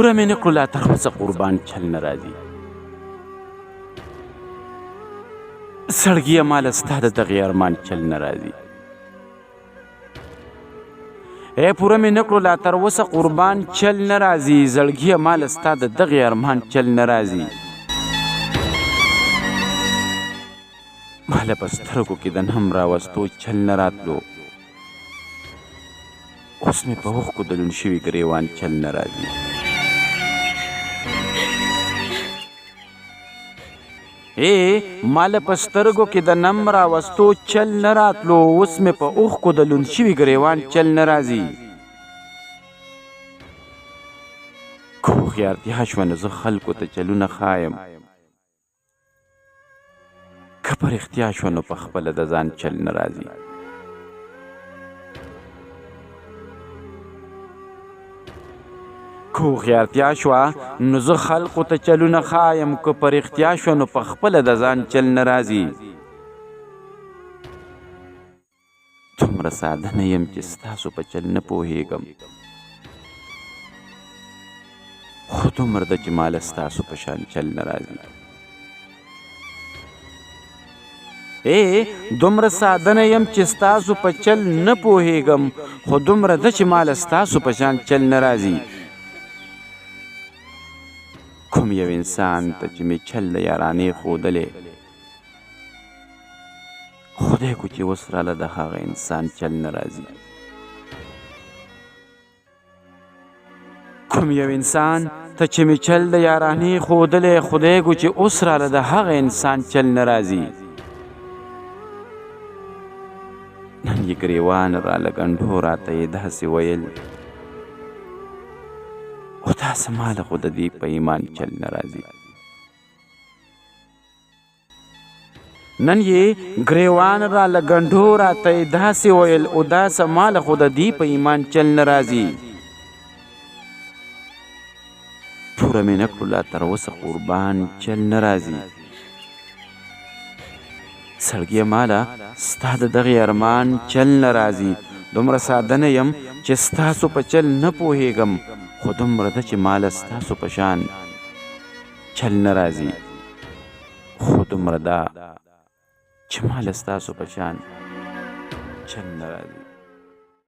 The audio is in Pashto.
پوره مې نه کړو لا تر اوسه قربان چل نه راځي. سړګیه ماله ستا د دغې ارمان چل نه راځي. پوره مې نه کړو لا تر اوسه قربان چل نه راځي. زړګیه ماله ستا د دغې ارمان چل نه راځي. ماله په سترګو کې د نم راوستو چل نه راتلو. اوس مې په اوښکو د لوند شوي ګریوان چل نه راځي. ماله په سترګو کې د نم راوستو چل نه راتلو. اوس مې په اوښکو د لوند شوي ګریوان چل نه راځي. که هوښیارتیا شوه نو زه خلکو ته چلونه ښایم، که په رښتیا شوه نو په خپله د ځان چل نه راځي. که هوښیارتیا شوه نو زه خلقو ته چلونه ښایم، که په رښتیا شوه نو په خپله د ځان چل نه راځي. دومره ساده نه یم چې ستاسو په چل نه پوهېږم، خو دومره ده چې ماله ستاسو په شان چل نه راځي. دومره ساده نه یم چې ستاسو په چل نه پوهېږم، خو دومره ده چې ماله ستاسو په شان چل نه راځي. کوم یو انسان ته چې مې چل د یارانې ښودلی، خدای کو چې اوس راله د هغه انسان چل نه راځي. کوم یو انسان ته چې مې چل د یارانې ښودلی، خدای کو چې اوس راله د هغه انسان چل نه راځي. نن یې ګریوان راله ګنډو راته یې داسې ویل، خو تاسې ماله خو د دې په ایمان چل نه راځي. نن یې ګریوان راله ګنډو راته یې داسې ویل، او داسې ماله خو د دې په ایمان چل نه راځي. پوره مې نه کړو لا تر اوسه قربان چل نه راځي. سړګیه ماله ستا د دغې ارمان چل نه راځي. دومره ساده نه یم چې ستاسو په چل نه پوهېږم، خو دومره ده چې ماله ستاسو په شان چل نه راځي. خو دومره ده چې ماله ستاسو په شان چل نه راځي.